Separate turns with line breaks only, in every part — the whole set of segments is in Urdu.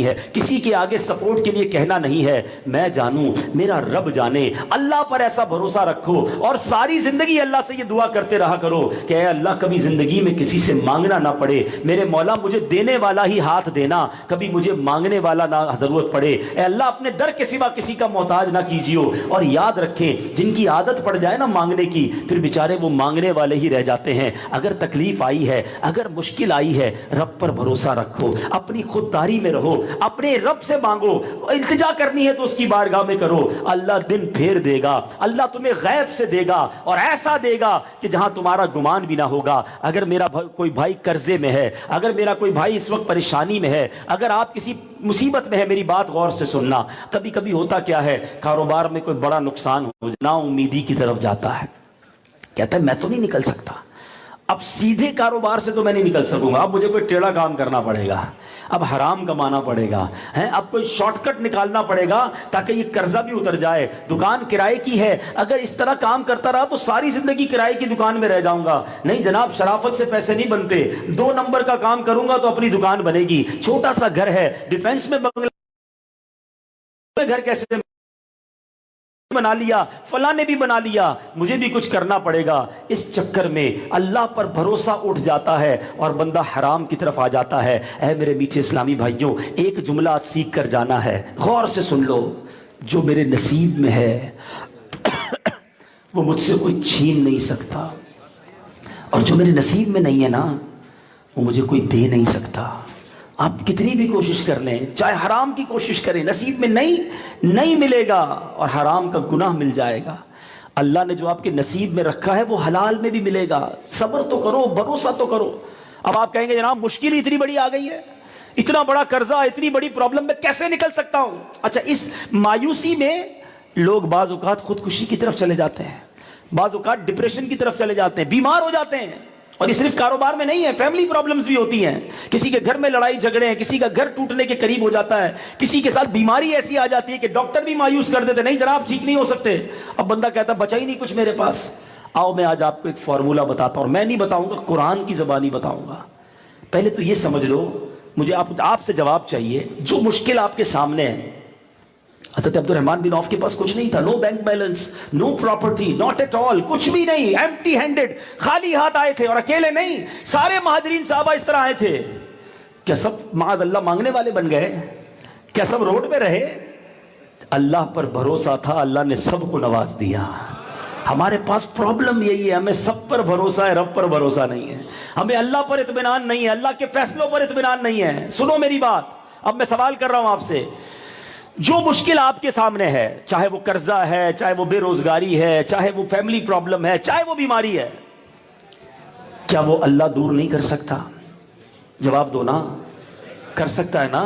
ہے، کسی کے آگے سپورٹ کے لیے کہنا نہیں ہے، میں جانوں میرا رب جانے۔ اللہ پر ایسا بھروسہ رکھو اور ساری زندگی اللہ سے یہ دعا کرتے رہا کرو کہ اے اللہ کبھی زندگی میں کسی سے مانگنا نہ پڑے، میرے مولا مجھے دینے والا ہی ہاتھ دینا، کبھی مجھے مانگنے والا نہ ضرورت پڑے، اے اللہ اپنے در کے سوا کسی کا محتاج نہ کیجیو۔ اور یاد رکھیں جن کی عادت پڑ جائے نا مانگنے کی، پھر بیچارے وہ مانگنے والے ہی رہ جاتے ہیں۔ اگر تکلیف آئی ہے، اگر مشکل آئی ہے، رب پر بھروسہ رکھو، اپنی خودداری میں رہو، اپنے رب سے مانگو، التجا کرنی ہے تو اس کی بارگاہ میں کرو، اللہ دن پھیر دے گا، اللہ تمہیں غیب سے دے گا اور ایسا دے گا کہ جہاں تمہارا گمان بھی نہ ہوگا۔ اگر میرا کوئی بھائی قرضے میں ہے، اگر میرا کوئی بھائی اس وقت پریشانی میں ہے، اگر آپ کسی مصیبت میں ہے، میری بات غور سے سننا۔ کبھی کبھی ہوتا کیا ہے، کاروبار میں کوئی بڑا نقصان ہو، نا امیدی کی طرف جاتا ہے، کہتا ہے میں تو نہیں نکل سکتا، اب سیدھے کاروبار سے تو میں نہیں نکل سکوں گا، اب مجھے کوئی ٹیڑھا کام کرنا پڑے گا، اب حرام کمانا پڑے گا، اب کوئی شارٹ کٹ نکالنا پڑے گا تاکہ یہ قرضہ بھی اتر جائے۔ دکان کرائے کی ہے، اگر اس طرح کام کرتا رہا تو ساری زندگی کرائے کی دکان میں رہ جاؤں گا۔ نہیں جناب، شرافت سے پیسے نہیں بنتے، 2 نمبر کا کام کروں گا تو اپنی دکان بنے گی۔ چھوٹا سا گھر ہے، ڈیفینس میں بنگلہ گھر کیسے بنا لیا، فلاں نے بھی بنا لیا، مجھے بھی کچھ کرنا پڑے گا۔ اس چکر میں اللہ پر بھروسہ اٹھ جاتا ہے اور بندہ حرام کی طرف آ جاتا ہے۔ اے میرے میٹھے اسلامی بھائیوں، ایک جملہ سیکھ کر جانا ہے، غور سے سن لو۔ جو میرے نصیب میں ہے وہ مجھ سے کوئی چھین نہیں سکتا، اور جو میرے نصیب میں نہیں ہے نا وہ مجھے کوئی دے نہیں سکتا۔ آپ کتنی بھی کوشش کر لیں، چاہے حرام کی کوشش کریں، نصیب میں نہیں ملے گا اور حرام کا گناہ مل جائے گا۔ اللہ نے جو آپ کے نصیب میں رکھا ہے وہ حلال میں بھی ملے گا۔ صبر تو کرو، بھروسہ تو کرو۔ اب آپ کہیں گے جناب مشکل اتنی بڑی آ گئی ہے، اتنا بڑا قرضہ، اتنی بڑی پرابلم میں کیسے نکل سکتا ہوں؟ اچھا، اس مایوسی میں لوگ بعض اوقات خودکشی کی طرف چلے جاتے ہیں، بعض اوقات ڈپریشن کی طرف چلے جاتے ہیں، بیمار ہو جاتے ہیں۔ اور یہ صرف کاروبار میں نہیں ہے، فیملی پرابلمز بھی ہوتی ہیں، کسی کے گھر میں لڑائی جھگڑے ہیں، کسی کا گھر ٹوٹنے کے قریب ہو جاتا ہے، کسی کے ساتھ بیماری ایسی آ جاتی ہے کہ ڈاکٹر بھی مایوس کر دیتے، نہیں جناب ٹھیک نہیں ہو سکتے۔ اب بندہ کہتا بچا ہی نہیں کچھ میرے پاس۔ آؤ میں آج آپ کو ایک فارمولہ بتاتا ہوں، اور میں نہیں بتاؤں گا، قرآن کی زبانی بتاؤں گا۔ پہلے تو یہ سمجھ لو، مجھے آپ سے جواب چاہیے، جو مشکل آپ کے سامنے ہے۔ حضرت عبد الرحمن بن عوف کے پاس کچھ نہیں تھا، no bank balance, no property, not at all, کچھ بھی نہیں، ایمٹی ہینڈڈ، خالی ہاتھ آئے تھے، اور اکیلے نہیں، سارے مہاجرین صحابہ اس طرح آئے تھے۔ کیا سب معاذ اللہ مانگنے والے بن گئے؟ کیا سب روڈ پہ رہے؟ اللہ پر بھروسہ تھا، اللہ نے سب کو نواز دیا۔ ہمارے پاس پرابلم یہی ہے، ہمیں سب پر بھروسہ ہے، رب پر بھروسہ نہیں ہے، ہمیں اللہ پر اطمینان نہیں ہے، اللہ کے فیصلوں پر اطمینان نہیں ہے۔ سنو میری بات، اب میں سوال کر رہا ہوں آپ سے، جو مشکل آپ کے سامنے ہے، چاہے وہ قرضہ ہے، چاہے وہ بے روزگاری ہے، چاہے وہ فیملی پرابلم ہے، چاہے وہ بیماری ہے، کیا وہ اللہ دور نہیں کر سکتا؟ جواب دو نا، کر سکتا ہے نا؟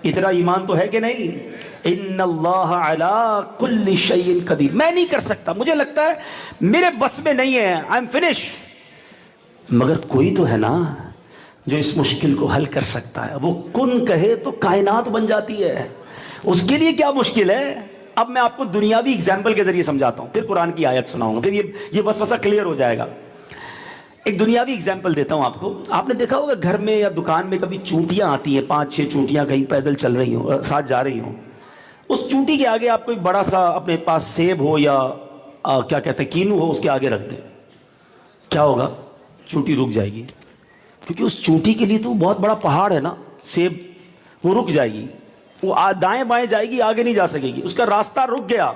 اتنا ایمان تو ہے کہ نہیں؟ ان اللہ علی کل شیء قدیر۔ میں نہیں کر سکتا، مجھے لگتا ہے میرے بس میں نہیں ہے، آئی ایم فنش، مگر کوئی تو ہے نا جو اس مشکل کو حل کر سکتا ہے۔ وہ کن کہے تو کائنات بن جاتی ہے، اس کے لیے کیا مشکل ہے؟ اب میں آپ کو دنیاوی اگزامپل کے ذریعے سمجھاتا ہوں، پھر قرآن کی آیت سناؤں گا، پھر یہ وسوسہ کلیئر ہو جائے گا۔ ایک دنیاوی اگزامپل دیتا ہوں آپ کو۔ آپ نے دیکھا ہوگا گھر میں یا دکان میں کبھی چونٹیاں آتی ہیں، 5-6 چونٹیاں کہیں پیدل چل رہی ہوں، ساتھ جا رہی ہوں، اس چونٹی کے آگے آپ کو ایک بڑا سا اپنے پاس سیب ہو یا کیا کہتے ہیں کینو ہو، اس کے آگے رکھ دیں، کیا ہوگا؟ چونٹی رک جائے گی، کیونکہ اس چونٹی کے لیے تو بہت بڑا پہاڑ ہے نا، سیب، وہ رک جائے گی، وہ دائیں بائیں جائے گی، آگے نہیں جا سکے گی، اس کا راستہ رک گیا۔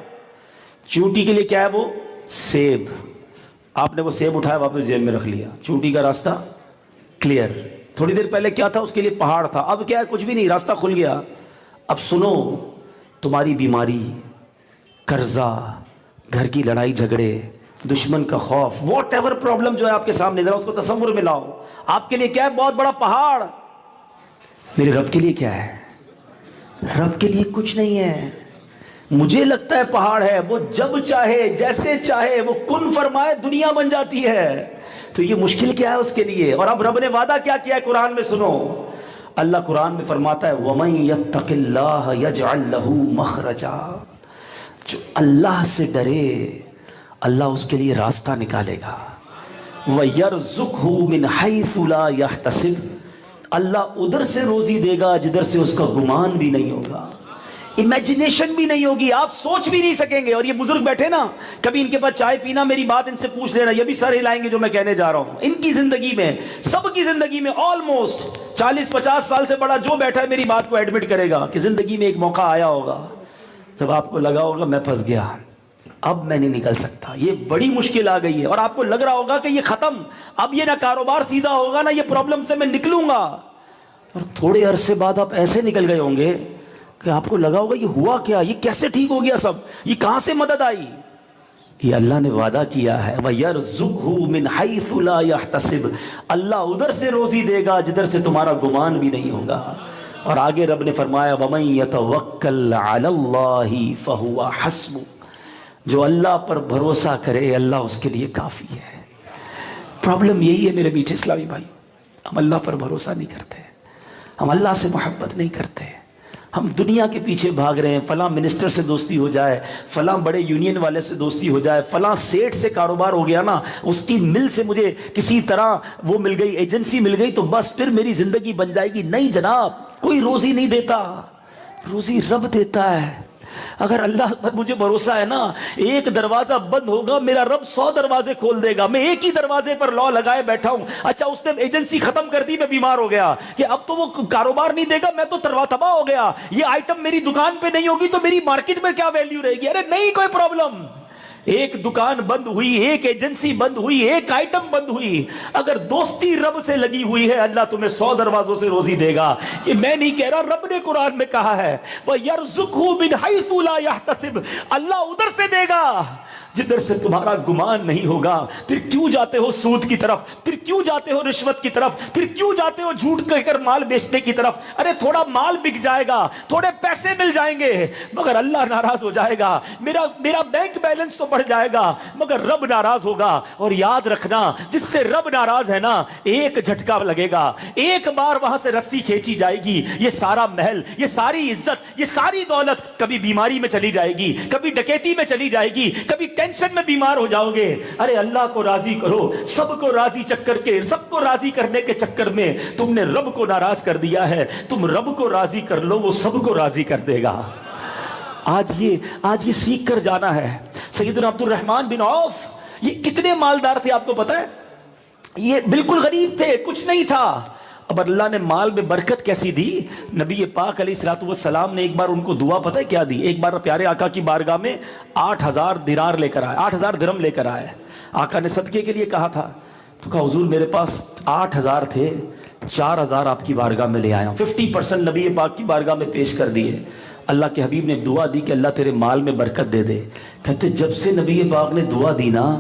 چونٹی کے لیے کیا ہے؟ وہ سیب۔ آپ نے وہ سیب اٹھایا، واپس جیب میں رکھ لیا، چونٹی کا راستہ کلیئر۔ تھوڑی دیر پہلے کیا تھا؟ اس کے لیے پہاڑ تھا، اب کیا ہے؟ کچھ بھی نہیں، راستہ کھل گیا۔ اب سنو، تمہاری بیماری، قرضہ، گھر کی لڑائی جھگڑے، دشمن کا خوف، واٹ ایور پرابلم جو ہے آپ کے سامنے، ذرا اس کو تصور میں لاؤ۔ آپ کے لیے کیا ہے؟ بہت بڑا پہاڑ۔ میرے رب کے لیے کیا ہے؟ رب کے لیے کچھ نہیں ہے۔ مجھے لگتا ہے پہاڑ ہے، وہ جب چاہے جیسے چاہے وہ کن فرمائے دنیا بن جاتی ہے۔ تو یہ مشکل کیا ہے اس کے لیے؟ اور اب رب نے وعدہ کیا کیا ہے قرآن میں؟ سنو، اللہ قرآن میں فرماتا ہے وَمَن يَتَّقِ اللَّهَ يَجْعَلْ لَهُ مَخْرَجًا، جو اللہ سے ڈرے اللہ اس کے لیے راستہ نکالے گا۔ وَيَرْزُقْهُ مِنْ حَيْثُ لَا يَحْتَسِبُ، اللہ ادھر سے روزی دے گا جدھر سے اس کا گمان بھی نہیں ہوگا، امیجنیشن بھی نہیں ہوگی، آپ سوچ بھی نہیں سکیں گے۔ اور یہ بزرگ بیٹھے نا، کبھی ان کے پاس چائے پینا، میری بات ان سے پوچھ لینا، یہ بھی سر ہلائیں گے جو میں کہنے جا رہا ہوں۔ ان کی زندگی میں، سب کی زندگی میں آلموسٹ 40-50 سال سے بڑا جو بیٹھا ہے میری بات کو ایڈمٹ کرے گا کہ زندگی میں ایک موقع آیا ہوگا جب آپ کو لگا ہوگا میں پھنس گیا، اب میں نہیں نکل سکتا، یہ بڑی مشکل آ گئی ہے، اور آپ کو لگ رہا ہوگا کہ یہ ختم، اب یہ نہ کاروبار سیدھا ہوگا نہ یہ پرابلم سے میں نکلوں گا، اور تھوڑے عرصے بعد آپ ایسے نکل گئے ہوں گے کہ آپ کو لگا ہوگا یہ ہوا کیا، یہ کیسے ٹھیک ہو گیا سب، یہ کہاں سے مدد آئی؟ یہ اللہ نے وعدہ کیا ہے، وَيَرْزُقْهُ مِنْ حَيْثُ لَا يَحْتَسِبُ، اللہ ادھر سے روزی دے گا جدھر سے تمہارا گمان بھی نہیں ہوگا۔ اور آگے رب نے فرمایا وَمَن يَتَوَكَّلْ عَلَى اللَّهِ فَهُوَ حَسْبُهُ، جو اللہ پر بھروسہ کرے اللہ اس کے لیے کافی ہے۔ پرابلم یہی ہے میرے میٹھے اسلامی بھائی، ہم اللہ پر بھروسہ نہیں کرتے، ہم اللہ سے محبت نہیں کرتے، ہم دنیا کے پیچھے بھاگ رہے ہیں، فلاں منسٹر سے دوستی ہو جائے، فلاں بڑے یونین والے سے دوستی ہو جائے، فلاں سیٹ سے کاروبار ہو گیا نا، اس کی مل سے مجھے کسی طرح وہ مل گئی، ایجنسی مل گئی تو بس پھر میری زندگی بن جائے گی۔ نہیں جناب، کوئی روزی نہیں دیتا، روزی رب دیتا ہے۔ اگر اللہ پر مجھے بھروسہ ہے نا، ایک دروازہ بند ہوگا میرا رب 100 دروازے کھول دے گا، میں ایک ہی دروازے پر لا لگائے بیٹھا ہوں، اچھا اس نے ایجنسی ختم کر دی، میں بیمار ہو گیا کہ اب تو وہ کاروبار نہیں دے گا، میں تو تباہ ہو گیا، یہ آئٹم میری دکان پہ نہیں ہوگی تو میری مارکیٹ میں کیا ویلیو رہے گی؟ ارے نہیں، کوئی پرابلم، ایک دکان بند ہوئی، ایک ایجنسی بند ہوئی، ایک آئٹم بند ہوئی، اگر دوستی رب سے لگی ہوئی ہے اللہ تمہیں 100 دروازوں سے روزی دے گا۔ یہ میں نہیں کہہ رہا، رب نے قرآن میں کہا ہے وَيَرْزُقْهُ مِنْ حَيْثُ لَا يَحْتَسِبُ، اللہ ادھر سے دے گا جدھر سے تمہارا گمان نہیں ہوگا۔ پھر کیوں جاتے ہو سود کی طرف، پھر کیوں جاتے ہو رشوت کی طرف، پھر کیوں جاتے ہو جھوٹ کہہ کر مال بیچنے کی طرف؟ ارے تھوڑا مال بک جائے گا، تھوڑے پیسے مل جائیں گے، مگر اللہ ناراض ہو جائے گا، میرا بینک بیلنس تو بڑھ جائے گا مگر رب ناراض ہوگا۔ اور یاد رکھنا، جس سے رب ناراض ہے نا، ایک جھٹکا لگے گا، ایک بار وہاں سے رسی کھینچی جائے گی، یہ سارا محل، یہ ساری عزت، یہ ساری دولت کبھی بیماری میں چلی جائے گی، کبھی ڈکیتی میں چلی جائے گی، کبھی ٹینشن میں بیمار ہو جاؤ گے۔ ارے اللہ کو راضی کرو، سب کو راضی سب کو راضی کرنے کے چکر میں تم نے رب کو ناراض کر دیا ہے، تم رب کو راضی کر لو، وہ سب کو راضی کر دے گا۔ آج یہ سیکھ کر جانا ہے۔ سیدنا عبد الرحمن بن عوف یہ کتنے مالدار تھے آپ کو پتا ہے؟ یہ بالکل غریب تھے، کچھ نہیں تھا، اب اللہ نے مال میں برکت کیسی دی؟ نبی پاک علیہ الصلوۃ والسلام نے ایک بار ان کو دعا پتہ ہے کیا دی؟ ایک بار پیارے آقا کی بارگاہ میں 8000 دینار لے کر آئے، 8000 درہم لے کر آئے، آقا نے صدقے کے لیے کہا تھا، تو کہا حضور میرے پاس 8000 تھے، 4000 آپ کی بارگاہ میں لے آیا ہوں، 50% نبی پاک کی بارگاہ میں پیش کر دیے۔ اللہ کے حبیب نے دعا دی کہ اللہ تیرے مال میں برکت دے دے۔ کہتے جب سے نبی پاک نے دعا دی نا،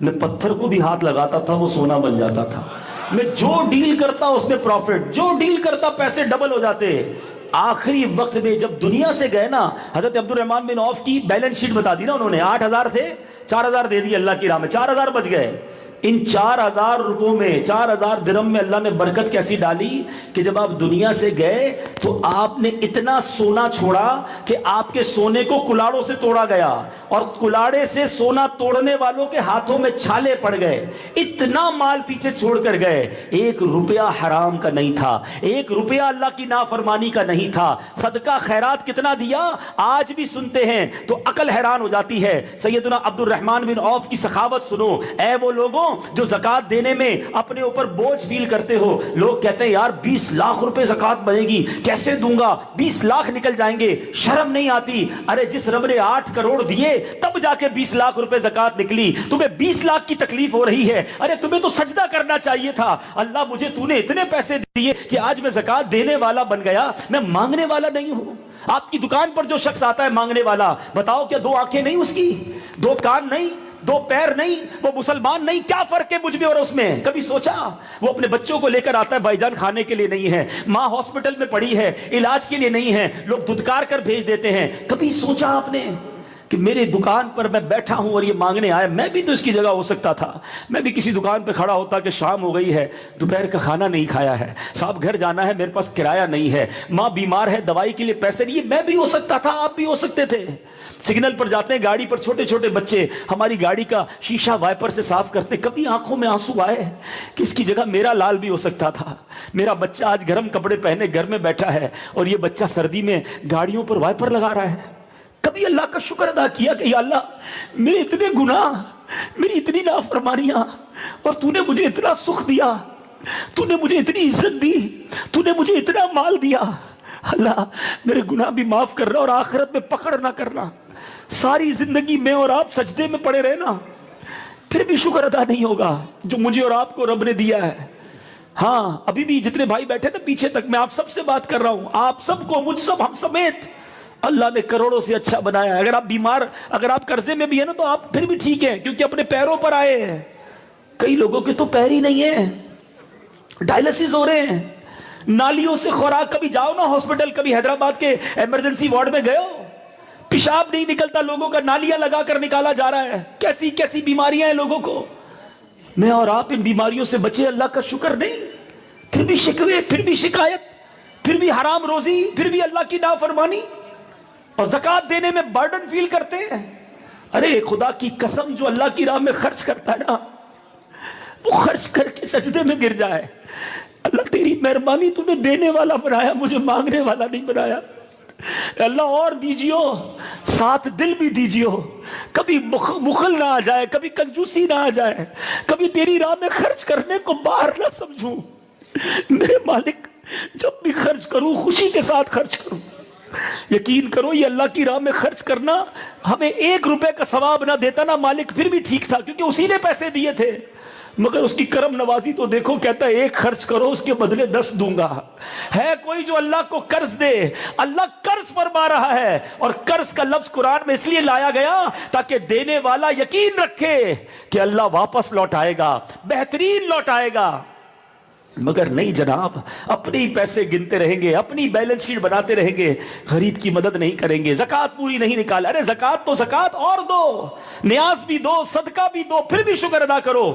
میں پتھر کو بھی ہاتھ لگاتا تھا وہ سونا بن جاتا تھا، میں جو ڈیل کرتا اس میں پروفٹ، جو ڈیل کرتا پیسے ڈبل ہو جاتے۔ آخری وقت میں جب دنیا سے گئے نا، حضرت عبد الرحمن بن عوف کی بیلنس شیٹ بتا دی نا انہوں نے، 8000 تھے، 4000 دے دی اللہ کی راہ میں، 4000 بچ گئے۔ ان 4000 روپوں میں، 4000 درہم میں اللہ نے برکت کیسی ڈالی کہ جب آپ دنیا سے گئے تو آپ نے اتنا سونا چھوڑا کہ آپ کے سونے کو کلاڑوں سے توڑا گیا، اور کلاڑے سے سونا توڑنے والوں کے ہاتھوں میں چھالے پڑ گئے، اتنا مال پیچھے چھوڑ کر گئے۔ 1 روپیہ حرام کا نہیں تھا، 1 روپیہ اللہ کی نافرمانی کا نہیں تھا، صدقہ خیرات کتنا دیا آج بھی سنتے ہیں تو عقل حیران ہو جاتی ہے۔ سیدنا عبد الرحمن بن عوف کی سخاوت سنو، اے وہ لوگوں جو زکوٰۃ دینے میں اپنے اوپر بوجھ فیل کرتے ہو، لوگ کہتے ہیں یار 20 لاکھ روپے زکوٰۃ بنے گی، کیسے دوں گا، 20 لاکھ نکل جائیں گے، شرم نہیں آتی؟ ارے جس رب نے 8 کروڑ دیے تب جا کے 20 لاکھ روپے زکوٰۃ نکلی، تمہیں 20 لاکھ کی تکلیف ہو رہی ہے؟ ارے تمہیں تو سجدہ کرنا چاہیے تھا، اللہ مجھے تو نے اتنے پیسے دیے کہ آج میں زکوٰۃ دینے والا بن گیا، میں مانگنے والا نہیں ہوں۔ آپ کی دکان پر جو شخص آتا ہے مانگنے والا، بتاؤ کیا 2 آنکھیں نہیں اس کی، 2 کان نہیں، 2 پیر نہیں، وہ مسلمان نہیں؟ کیا فرق ہے مجھ میں اور اس میں؟ کبھی سوچا؟ وہ اپنے بچوں کو لے کر آتا ہے، بھائی جان کھانے کے لیے نہیں ہے، ماں ہاسپٹل میں پڑی ہے علاج کے لیے نہیں ہے، لوگ دھتکار کر بھیج دیتے ہیں۔ کبھی سوچا آپ نے کہ میرے دکان پر میں بیٹھا ہوں اور یہ مانگنے آیا، میں بھی تو اس کی جگہ ہو سکتا تھا، میں بھی کسی دکان پہ کھڑا ہوتا کہ شام ہو گئی ہے، دوپہر کا کھانا نہیں کھایا ہے، صاحب گھر جانا ہے، میرے پاس کرایہ نہیں ہے، ماں بیمار ہے، دوائی کے لیے پیسے نہیں ہے، میں بھی ہو سکتا تھا، آپ بھی ہو سکتے تھے۔ سگنل پر جاتے ہیں گاڑی پر، چھوٹے چھوٹے بچے ہماری گاڑی کا شیشہ وائپر سے صاف کرتے، کبھی آنکھوں میں آنسو آئے کہ اس کی جگہ میرا لال بھی ہو سکتا تھا؟ میرا بچہ آج گرم کپڑے پہنے گھر میں بیٹھا ہے اور یہ بچہ سردی میں گاڑیوں پر وائپر لگا رہا ہے۔ کبھی اللہ کا شکر ادا کیا کہ یا اللہ میرے اتنے گناہ، میری اتنی نافرمانیاں، اور تو نے مجھے اتنا سکھ دیا، تو نے مجھے اتنی عزت دی، تو نے مجھے اتنا مال دیا، اللہ میرے گناہ بھی معاف کر رہا اور آخرت میں پکڑ نہ کرنا۔ ساری زندگی میں اور آپ سجدے میں پڑے رہنا، پھر بھی شکر ادا نہیں ہوگا جو مجھے اور آپ کو رب نے دیا ہے۔ ہاں ابھی بھی جتنے بھائی بیٹھے نا پیچھے تک، میں آپ سب سے بات کر رہا ہوں، آپ سب کو، مجھ سب، ہم سمیت اللہ نے کروڑوں سے اچھا بنایا ہے۔ اگر آپ بیمار، اگر آپ قرضے میں بھی ہیں نا تو آپ پھر بھی ٹھیک ہیں، کیونکہ اپنے پیروں پر آئے ہیں۔ کئی لوگوں کے تو پیر ہی نہیں ہیں، ڈائلسس ہو رہے ہیں، نالیوں سے خوراک۔ کبھی جاؤ نا ہاسپٹل، کبھی حیدرآباد کے ایمرجنسی وارڈ میں گئے ہو، پیشاب نہیں نکلتا لوگوں کا، نالیاں لگا کر نکالا جا رہا ہے۔ کیسی کیسی بیماریاں ہیں لوگوں کو۔ میں اور آپ ان بیماریوں سے بچے، اللہ کا شکر نہیں، پھر بھی شکوے، پھر بھی شکایت، پھر بھی حرام روزی، پھر بھی اللہ کی نافرمانی، اور زکوٰۃ دینے میں برڈن فیل کرتے ہیں۔ ارے خدا کی قسم، جو اللہ کی راہ میں خرچ کرتا ہے نا، وہ خرچ کر کے سجدے میں گر جائے، اللہ تیری مہربانی، تو نے دینے والا بنایا، مجھے مانگنے والا نہیں بنایا۔ اللہ اور دیجیو، ساتھ دل بھی دیجیو، کبھی بخل نہ آ جائے، کبھی کنجوسی نہ آ جائے، کبھی تیری راہ میں خرچ کرنے کو باہر نہ سمجھوں۔ میرے مالک جب بھی خرچ کروں خوشی کے ساتھ خرچ کروں۔ یقین کرو یہ اللہ کی راہ میں خرچ کرنا ہمیں 1 روپے کا ثواب نہ دیتا نا مالک، پھر بھی ٹھیک تھا، کیونکہ اسی نے پیسے دیے تھے، مگر اس کی کرم نوازی تو دیکھو، کہتا ہے 1 خرچ کرو اس کے بدلے 10 دوں گا۔ ہے کوئی جو اللہ کو قرض دے؟ اللہ قرض فرما رہا ہے، اور قرض کا لفظ قرآن میں اس لیے لایا گیا تاکہ دینے والا یقین رکھے کہ اللہ واپس لوٹائے گا، بہترین لوٹائے گا۔ مگر نہیں جناب، اپنے ہی پیسے گنتے رہیں گے، اپنی بیلنس شیٹ بناتے رہیں گے، غریب کی مدد نہیں کریں گے، زکوٰۃ پوری نہیں نکال۔ ارے زکوٰۃ تو زکوٰۃ اور دو، نیاز بھی دو، صدقہ بھی دو، پھر بھی شکر ادا کرو۔